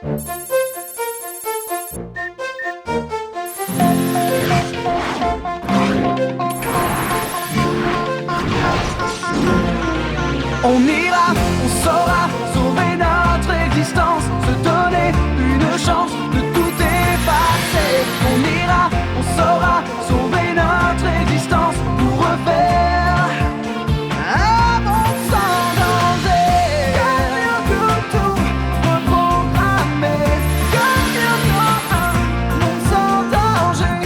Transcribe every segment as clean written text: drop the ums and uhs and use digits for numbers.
On ira, on saura sauver notre existence, se donner une chance de tout effacer. On ira, on saura sauver notre existence pour refaire un monde sans danger. Comme tout reprogrammer, comme un monde sans danger.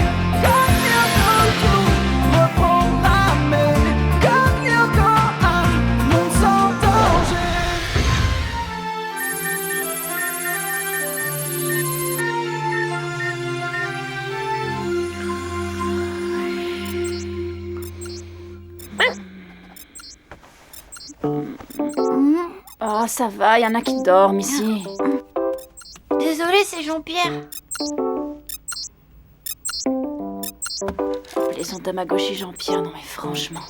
Comme tout reprogrammer, comme un monde sans danger. Oh, ça va, y en a qui dorment ici. Désolée, c'est Jean-Pierre. Appelez son Tamagotchi Jean-Pierre, non mais franchement,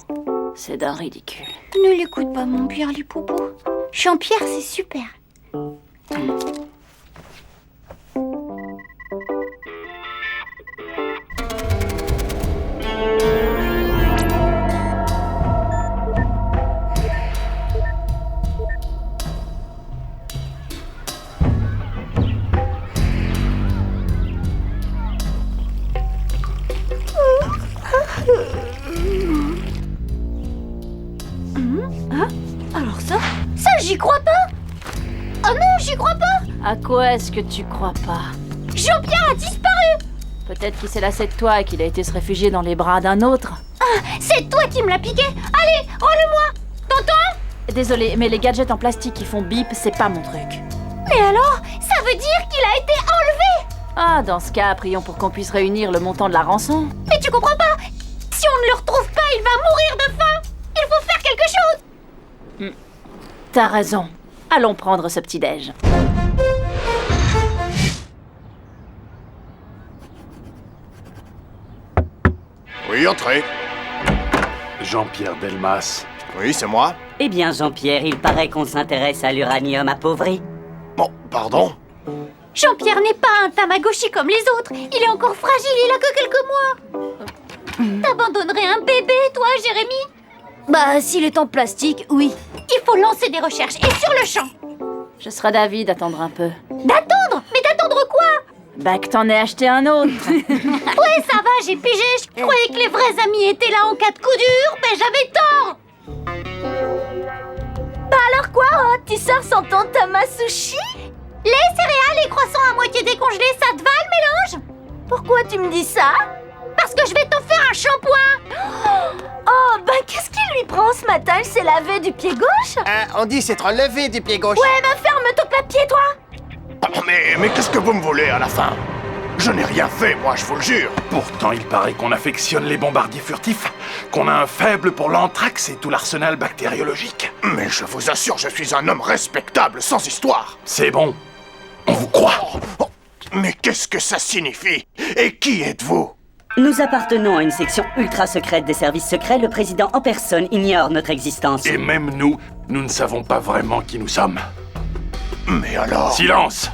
c'est d'un ridicule. Ne l'écoute pas, mon Pierre, les poupous. Jean-Pierre, c'est super. Alors ça j'y crois pas. Oh non, j'y crois pas. À quoi est-ce que tu crois pas? Jean-Pierre a disparu. Peut-être qu'il s'est lassé de toi et qu'il a été se réfugier dans les bras d'un autre. Ah, c'est toi qui me l'as piqué. Allez, rends-le-moi. T'entends? Désolé, mais les gadgets en plastique qui font bip, c'est pas mon truc. Mais alors, ça veut dire qu'il a été enlevé. Ah, dans ce cas, prions pour qu'on puisse réunir le montant de la rançon. Mais tu comprends pas? Si on ne le retrouve pas, il va mourir de faim. Il faut faire quelque chose. T'as raison. Allons prendre ce petit-déj. Oui, entrez. Jean-Pierre Delmas. Oui, c'est moi. Eh bien, Jean-Pierre, il paraît qu'on s'intéresse à l'uranium appauvri. Bon, pardon. Jean-Pierre n'est pas un Tamagotchi comme les autres. Il est encore fragile, il a que quelques mois. T'abandonnerais un bébé, toi, Jérémy? Bah, s'il est en plastique, oui. Il faut lancer des recherches, et sur le champ. Je serais d'avis d'attendre un peu. D'attendre? Mais d'attendre quoi? Bah que t'en aies acheté un autre. Ouais, ça va, j'ai pigé. Je croyais que les vrais amis étaient là en cas de coup dur, mais j'avais tort. Bah alors quoi, hein? Tu sors sans ton Tamasushi? Les céréales et croissants à moitié décongelés, ça te va le mélange? Pourquoi tu me dis ça? Parce que je vais t'en faire un shampoing. Oh, bah qu'est-ce qu'il lui prend ce matin? Elle s'est lavée du pied gauche? On dit s'être levé du pied gauche. Ouais, mais ferme ton papier, toi! Oh, mais qu'est-ce que vous me voulez à la fin? Je n'ai rien fait, moi, je vous le jure. Pourtant, il paraît qu'on affectionne les bombardiers furtifs, qu'on a un faible pour l'anthrax et tout l'arsenal bactériologique. Mais je vous assure, je suis un homme respectable, sans histoire. C'est bon, on vous croit. Oh, mais qu'est-ce que ça signifie? Et qui êtes-vous? Nous appartenons à une section ultra secrète des services secrets. Le président en personne ignore notre existence. Et même nous ne savons pas vraiment qui nous sommes. Mais alors... Silence!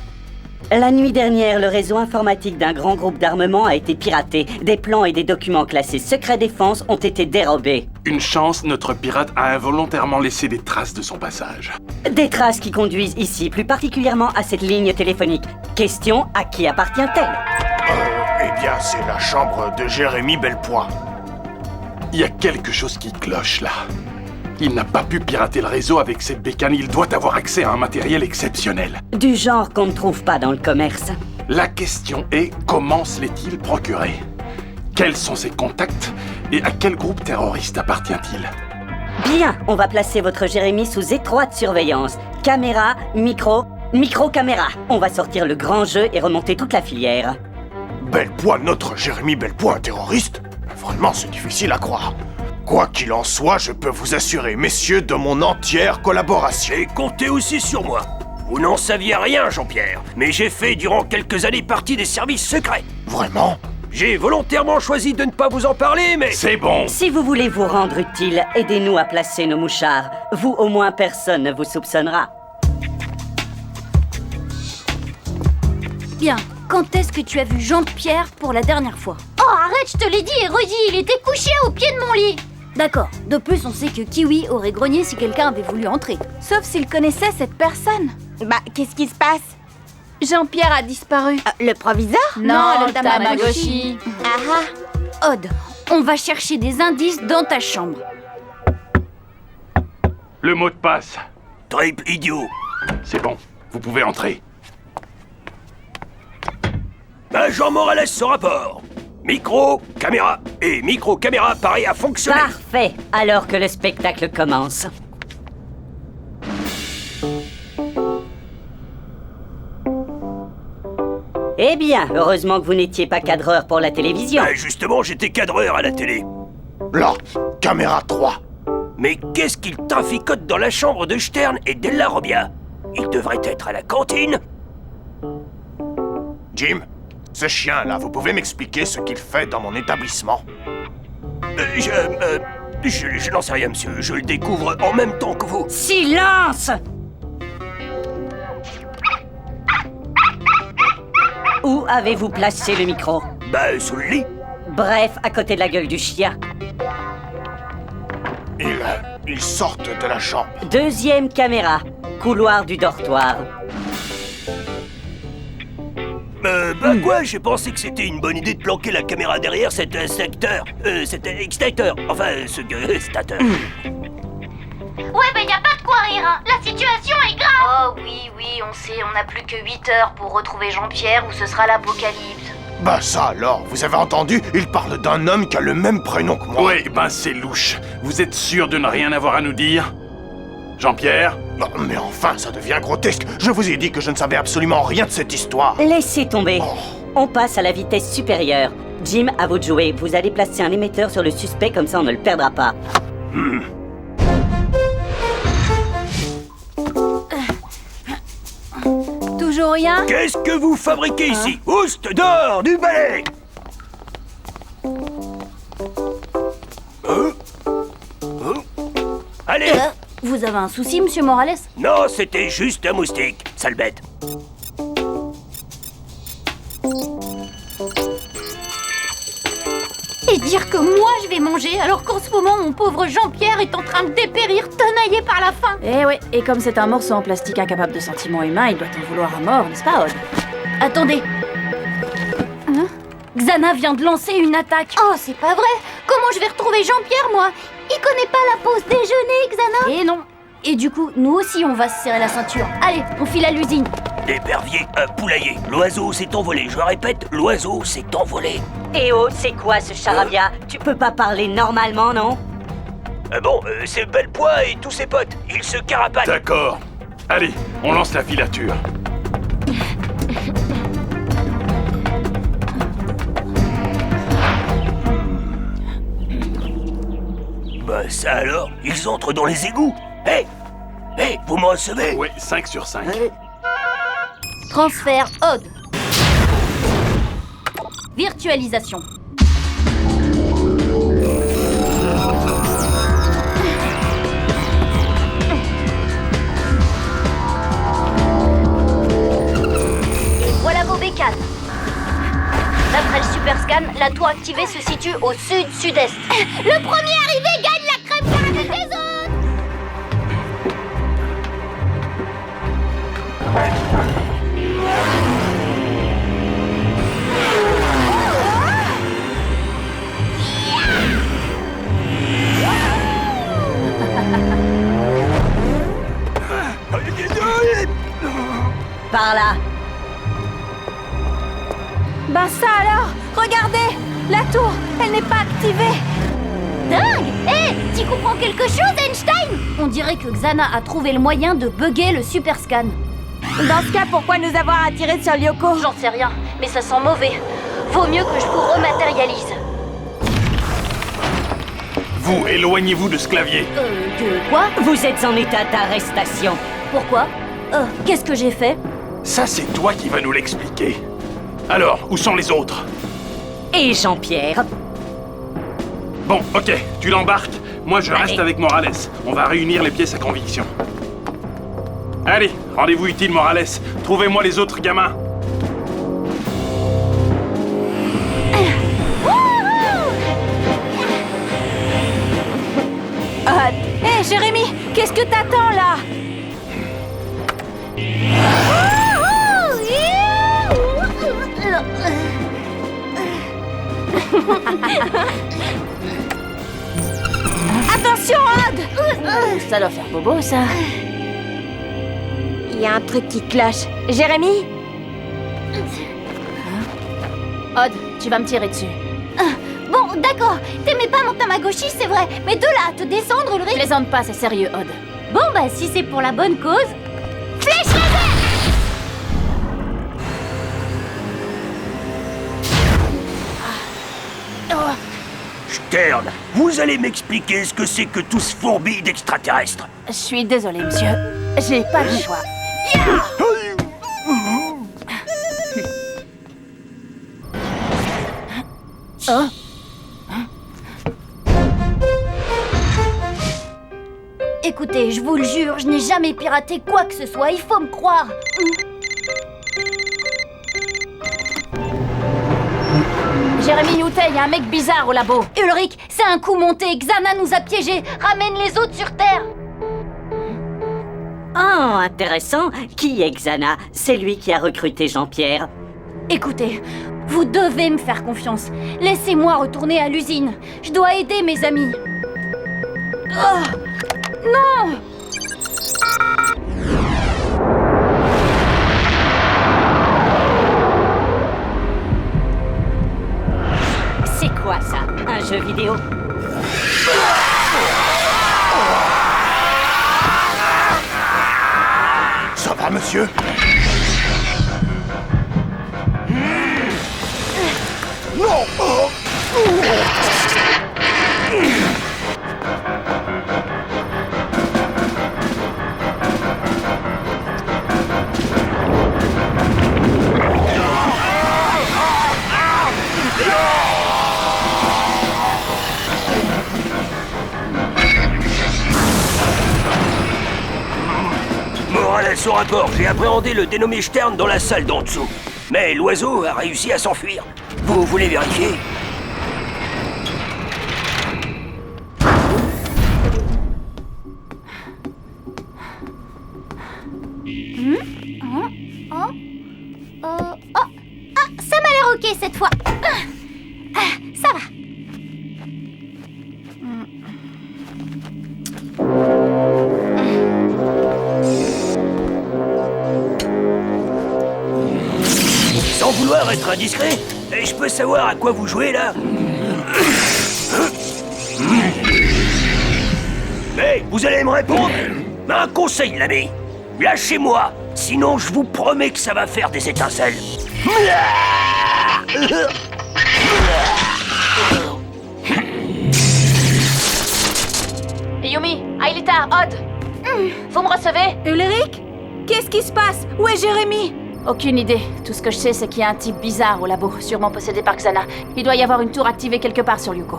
La nuit dernière, le réseau informatique d'un grand groupe d'armement a été piraté. Des plans et des documents classés secret défense ont été dérobés. Une chance, notre pirate a involontairement laissé des traces de son passage. Des traces qui conduisent ici, plus particulièrement à cette ligne téléphonique. Question, à qui appartient-elle? Eh bien, c'est la chambre de Jérémy Belpoint. Il y a quelque chose qui cloche là. Il n'a pas pu pirater le réseau avec cette bécane. Il doit avoir accès à un matériel exceptionnel. Du genre qu'on ne trouve pas dans le commerce. La question est, comment se l'est-il procuré? Quels sont ses contacts et à quel groupe terroriste appartient-il? Bien, on va placer votre Jérémy sous étroite surveillance. Caméra, micro-caméra. On va sortir le grand jeu et remonter toute la filière. Belpoint, notre Jérémy Belpoint, un terroriste? Vraiment, c'est difficile à croire. Quoi qu'il en soit, je peux vous assurer, messieurs, de mon entière collaboration. Et comptez aussi sur moi. Vous n'en saviez rien, Jean-Pierre, mais j'ai fait durant quelques années partie des services secrets. Vraiment? J'ai volontairement choisi de ne pas vous en parler, mais... C'est bon! Si vous voulez vous rendre utile, aidez-nous à placer nos mouchards. Vous, au moins, personne ne vous soupçonnera. Bien, quand est-ce que tu as vu Jean-Pierre pour la dernière fois? Oh, arrête, je te l'ai dit, érudit, il était couché au pied de mon lit. D'accord, de plus on sait que Kiwi aurait grogné si quelqu'un avait voulu entrer. Sauf s'il connaissait cette personne. Bah, qu'est-ce qui se passe? Jean-Pierre a disparu. Le proviseur? Non, le Tamagotchi. Odd, on va chercher des indices dans ta chambre. Le mot de passe. Trip idiot. C'est bon, vous pouvez entrer. Agent Morales au rapport. Micro, caméra. Et micro, caméra, pareil à fonctionner. Parfait, alors que le spectacle commence. Eh bien, heureusement que vous n'étiez pas cadreur pour la télévision. Justement, j'étais cadreur à la télé. Là, caméra 3. Mais qu'est-ce qu'il traficote dans la chambre de Stern et Della Robbia? Il devrait être à la cantine. Jim, ce chien-là, vous pouvez m'expliquer ce qu'il fait dans mon établissement? Je n'en sais rien, monsieur. Je le découvre en même temps que vous. Silence! Où avez-vous placé le micro? Bah, sous le lit. Bref, à côté de la gueule du chien. Ils sortent de la chambre. Deuxième caméra, couloir du dortoir. Quoi? J'ai pensé que c'était une bonne idée de planquer la caméra derrière cet secteur. Cet extincteur. Enfin, ce stateur. Ouais, bah y a pas de quoi rire, hein. La situation est grave. Oh oui, on sait, on n'a plus que 8 heures pour retrouver Jean-Pierre ou ce sera l'apocalypse. Bah ça alors, vous avez entendu? Il parle d'un homme qui a le même prénom que moi. Ouais, ben c'est louche. Vous êtes sûr de ne rien avoir à nous dire? Jean-Pierre? Non, mais enfin, ça devient grotesque. Je vous ai dit que je ne savais absolument rien de cette histoire. Laissez tomber. Oh. On passe à la vitesse supérieure. Jim, à vous de jouer. Vous allez placer un émetteur sur le suspect, comme ça on ne le perdra pas. Toujours rien? Qu'est-ce que vous fabriquez ici? Oust, dehors, du balai! Allez! Vous avez un souci, monsieur Morales? Non, c'était juste un moustique, sale bête. Et dire que moi je vais manger alors qu'en ce moment mon pauvre Jean-Pierre est en train de dépérir tenaillé par la faim. Eh ouais, et comme c'est un morceau en plastique incapable de sentiments humains, il doit en vouloir à mort, n'est-ce pas, Odd? Attendez. Hein? Xana vient de lancer une attaque. Oh, c'est pas vrai. Comment je vais retrouver Jean-Pierre, moi? Il connaît pas la pause déjeuner, Xana. Et non. Et du coup, nous aussi on va se serrer la ceinture. Allez, on file à l'usine. Épervier, un poulailler. L'oiseau s'est envolé. Je répète, l'oiseau s'est envolé. Eh oh, c'est quoi ce charabia? Tu peux pas parler normalement, non? C'est Bellepoint et tous ses potes. Ils se carapatent. D'accord. Allez, on lance la filature. Bah ça alors, ils entrent dans les égouts. Hé, vous me recevez? Ouais, 5 sur 5. Transfert Odd. Virtualisation. Voilà vos bécanes. D'après le super scan, la tour activée se situe au sud-sud-est. Le premier arrivé gagne la crème caramel des autres. Par là. Bah ça alors! Regardez! La tour, elle n'est pas activée! Dingue! Hé, tu comprends quelque chose, Einstein? On dirait que Xana a trouvé le moyen de bugger le super scan. Dans ce cas, pourquoi nous avoir attirés sur Lyoko? J'en sais rien, mais ça sent mauvais. Vaut mieux que je vous rematérialise. Vous, éloignez-vous de ce clavier. Que quoi? Vous êtes en état d'arrestation. Pourquoi? Qu'est-ce que j'ai fait? Ça, c'est toi qui vas nous l'expliquer. Alors, où sont les autres? Et Jean-Pierre? Bon, ok, tu l'embarques. Moi, je reste Allez. avec Morales. On va réunir les pièces à conviction. Allez, rendez-vous utile, Morales. Trouvez-moi les autres gamins. Hé, Jérémy, qu'est-ce que t'attends là? Attention, Odd! Ça doit faire bobo, ça. Il y a un truc qui cloche. Jérémy? Odd, tu vas me tirer dessus. Bon, d'accord. T'aimais pas mon Tamagotchi, c'est vrai. Mais de là à te descendre, Ulrich... Plaisante pas, c'est sérieux, Odd. Bon, bah, si c'est pour la bonne cause... Flèche laser! Stern, vous allez m'expliquer ce que c'est que tout ce fourbi d'extraterrestres. Je suis désolée, monsieur. J'ai pas le choix. Oh. Écoutez, je vous le jure, je n'ai jamais piraté quoi que ce soit, il faut me croire. Jérémy Newton, il y a un mec bizarre au labo. Ulrich, c'est un coup monté, Xana nous a piégés. Ramène les autres sur Terre. Oh, intéressant. Qui est Xana? C'est lui qui a recruté Jean-Pierre. Écoutez, vous devez me faire confiance. Laissez-moi retourner à l'usine. Je dois aider mes amis. Oh, non! C'est quoi ça? Un jeu vidéo? Ça va, monsieur? Non! Morale à son rapport, j'ai appréhendé le dénommé Stern dans la salle d'en dessous. Mais l'oiseau a réussi à s'enfuir. Vous voulez vérifier? Ça m'a l'air ok cette fois. Ça va. Sans vouloir être indiscret, et je peux savoir à quoi vous jouez là? Mais vous allez me répondre? Un conseil, l'ami. Lâchez-moi, sinon je vous promets que ça va faire des étincelles. Yumi, Aelita, Odd. Vous me recevez? Ulrich? Qu'est-ce qui se passe? Où est Jérémy? Aucune idée. Tout ce que je sais, c'est qu'il y a un type bizarre au labo, sûrement possédé par Xana. Il doit y avoir une tour activée quelque part sur Yuko.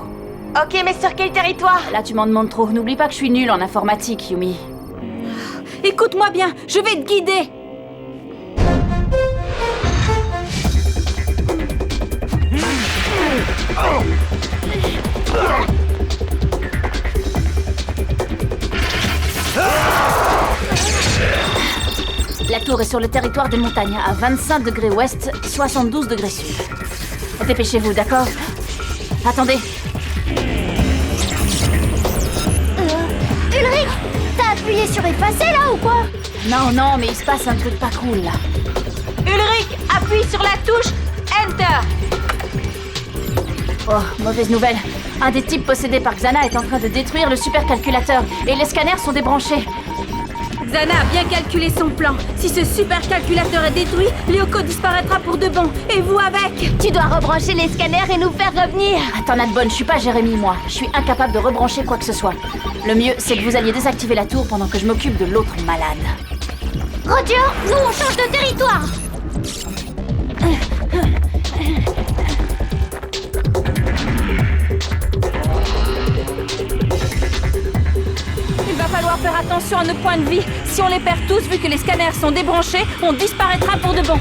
Ok, mais sur quel territoire? Là, tu m'en demandes trop. N'oublie pas que je suis nulle en informatique, Yumi. Écoute-moi bien, je vais te guider. La tour est sur le territoire de montagne, à 25 degrés ouest, 72 degrés sud. Dépêchez-vous, d'accord? Attendez. Ulrich, t'as appuyé sur effacer là ou quoi? Non, mais il se passe un truc pas cool, là. Ulrich, appuie sur la touche Enter. Oh, mauvaise nouvelle. Un des types possédés par Xana est en train de détruire le supercalculateur, et les scanners sont débranchés. Xana a bien calculé son plan. Si ce supercalculateur est détruit, Lyoko disparaîtra pour de bon. Et vous avec? Tu dois rebrancher les scanners et nous faire revenir. T'en as de bonne, je suis pas Jérémy, moi. Je suis incapable de rebrancher quoi que ce soit. Le mieux, c'est que vous alliez désactiver la tour pendant que je m'occupe de l'autre malade. Roger, nous on change de territoire. Il va falloir faire attention à nos points de vie. Si on les perd tous, vu que les scanners sont débranchés, on disparaîtra pour de bon.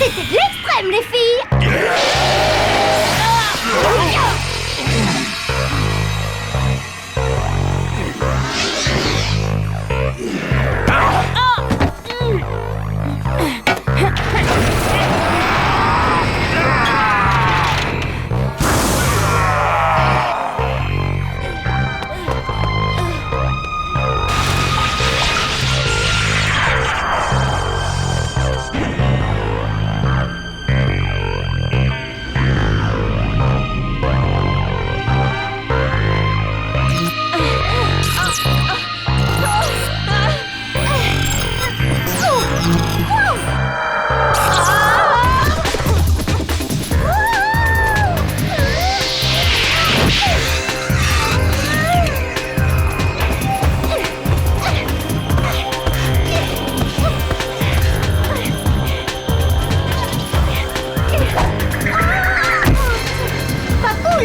C'était de l'extrême, les filles.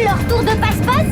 Leur tour de passe-passe.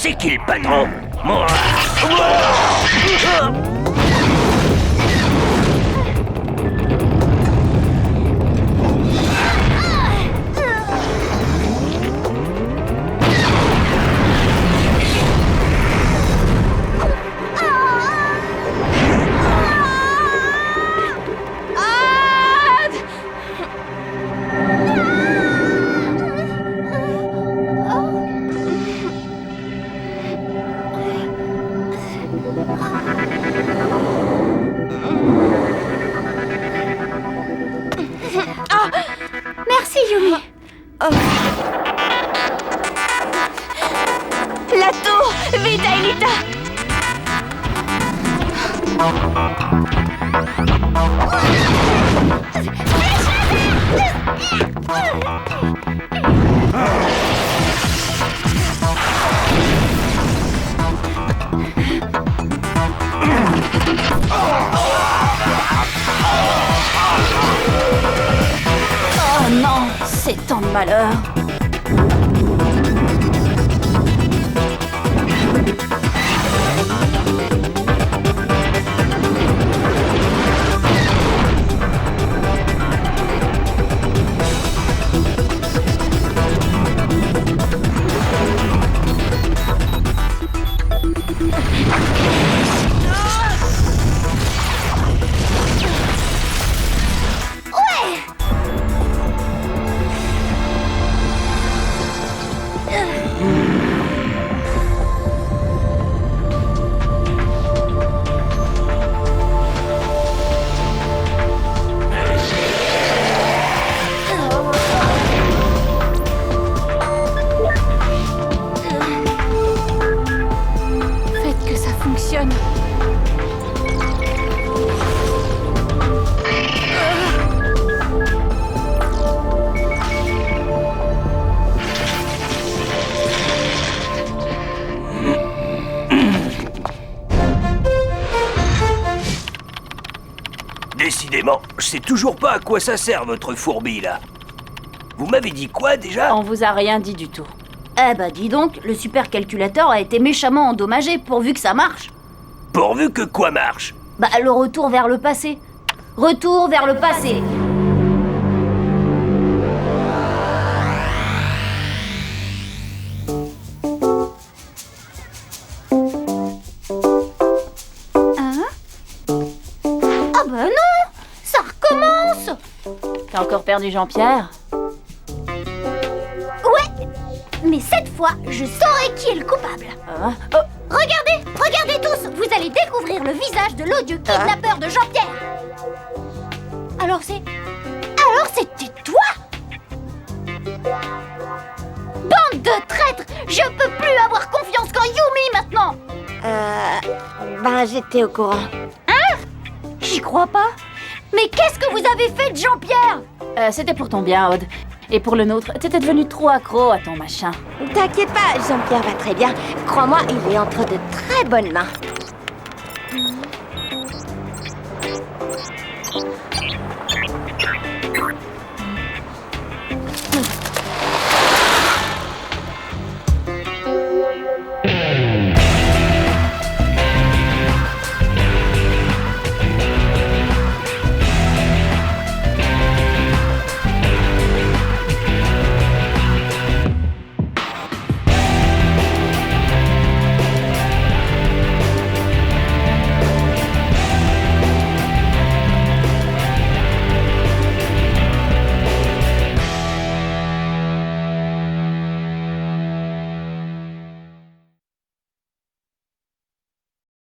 C'est qui le patron? Moi. C'est tant de malheur. Faites que ça fonctionne. Décidément, je sais toujours pas à quoi ça sert votre fourbi là. Vous m'avez dit quoi déjà? On vous a rien dit du tout. Eh bah dis donc, le supercalculateur a été méchamment endommagé pourvu que ça marche. Pourvu que quoi marche? Bah le retour vers le passé. Retour vers le passé. Hein? Ah bah non! Ça recommence! T'as encore perdu Jean-Pierre? Ouais! Mais cette fois, je saurai qui est le coupable. Ah. Regardez! Regardez tous! Vous allez découvrir le visage de l'odieux kidnappeur de Jean-Pierre! Alors c'était toi? Bande de traîtres! Je peux plus avoir confiance qu'en Yumi maintenant! J'étais au courant. Hein? J'y crois pas! Mais qu'est-ce que vous avez fait de Jean-Pierre? C'était pour ton bien, Aude. Et pour le nôtre, t'étais devenu trop accro à ton machin. T'inquiète pas, Jean-Pierre va très bien. Crois-moi, il est entre de très bonnes mains.